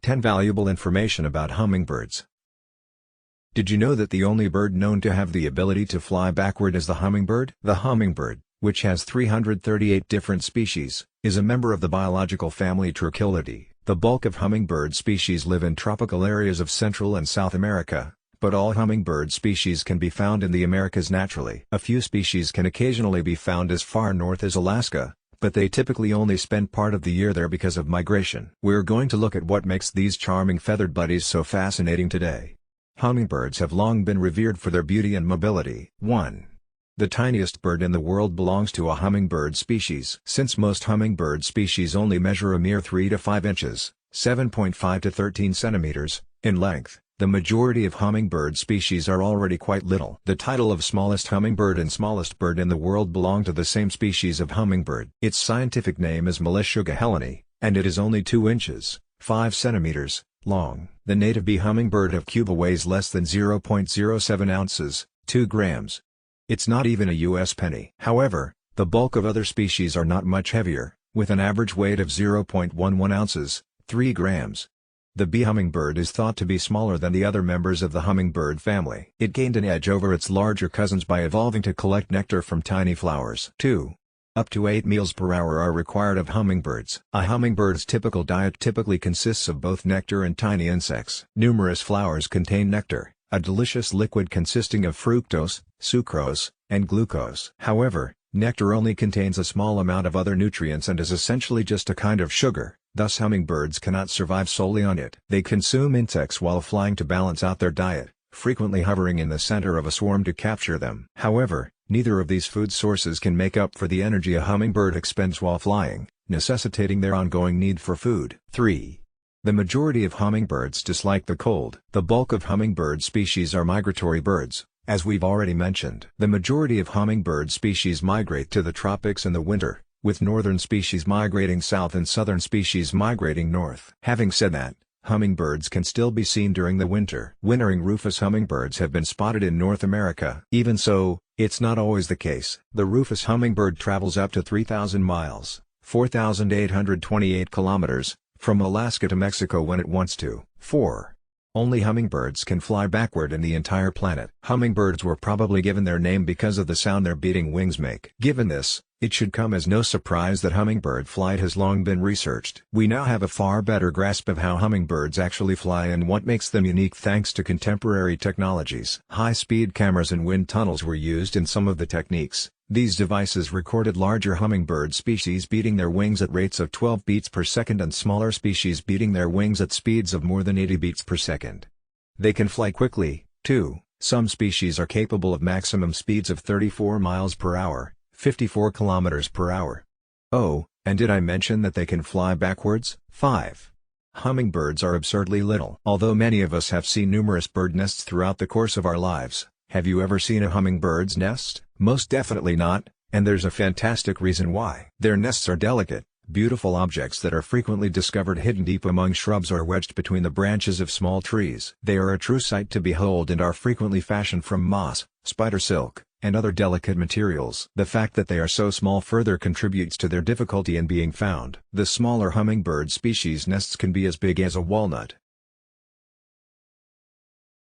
10 Valuable information about hummingbirds. Did you know that the only bird known to have the ability to fly backward is the hummingbird? The hummingbird, which has 338 different species, is a member of the biological family Trochilidae. The bulk of hummingbird species live in tropical areas of Central and South America, but all hummingbird species can be found in the Americas naturally. A few species can occasionally be found as far north as Alaska, but they typically only spend part of the year there because of migration. We're going to look at what makes these charming feathered buddies so fascinating today. Hummingbirds have long been revered for their beauty and mobility. 1. The tiniest bird in the world belongs to a hummingbird species. Since most hummingbird species only measure a mere 3 to 5 inches, 7.5 to 13 centimeters, in length, the majority of hummingbird species are already quite little. The title of smallest hummingbird and smallest bird in the world belong to the same species of hummingbird. Its scientific name is Mellissuga heleni, and it is only 2 inches, 5 centimeters, long. The native bee hummingbird of Cuba weighs less than 0.07 ounces, 2 grams. It's not even a US penny. However, the bulk of other species are not much heavier, with an average weight of 0.11 ounces, 3 grams. The bee hummingbird is thought to be smaller than the other members of the hummingbird family. It gained an edge over its larger cousins by evolving to collect nectar from tiny flowers. 2. Up to 8 meals per hour are required of hummingbirds. A hummingbird's typical diet typically consists of both nectar and tiny insects. Numerous flowers contain nectar, a delicious liquid consisting of fructose, sucrose, and glucose. However, nectar only contains a small amount of other nutrients and is essentially just a kind of sugar. Thus hummingbirds cannot survive solely on it. They consume insects while flying to balance out their diet, frequently hovering in the center of a swarm to capture them. However, neither of these food sources can make up for the energy a hummingbird expends while flying, necessitating their ongoing need for food. 3. The majority of hummingbirds dislike the cold. The bulk of hummingbird species are migratory birds, as we've already mentioned. The majority of hummingbird species migrate to the tropics in the winter, with northern species migrating south and southern species migrating north. Having said that, hummingbirds can still be seen during the winter. Wintering rufous hummingbirds have been spotted in North America. Even so, it's not always the case. The rufous hummingbird travels up to 3,000 miles, 4,828 kilometers, from Alaska to Mexico when it wants to. 4. Only hummingbirds can fly backward in the entire planet. Hummingbirds were probably given their name because of the sound their beating wings make. Given this, it should come as no surprise that hummingbird flight has long been researched. We now have a far better grasp of how hummingbirds actually fly and what makes them unique thanks to contemporary technologies. High-speed cameras and wind tunnels were used in some of the techniques. These devices recorded larger hummingbird species beating their wings at rates of 12 beats per second and smaller species beating their wings at speeds of more than 80 beats per second. They can fly quickly, too. Some species are capable of maximum speeds of 34 miles per hour, 54 kilometers per hour. Oh, and did I mention that they can fly backwards? 5. Hummingbirds are absurdly little. Although many of us have seen numerous bird nests throughout the course of our lives, have you ever seen a hummingbird's nest? Most definitely not, and there's a fantastic reason why. Their nests are delicate, beautiful objects that are frequently discovered hidden deep among shrubs or wedged between the branches of small trees. They are a true sight to behold and are frequently fashioned from moss, spider silk, and other delicate materials. The fact that they are so small further contributes to their difficulty in being found. The smaller hummingbird species nests can be as big as a walnut,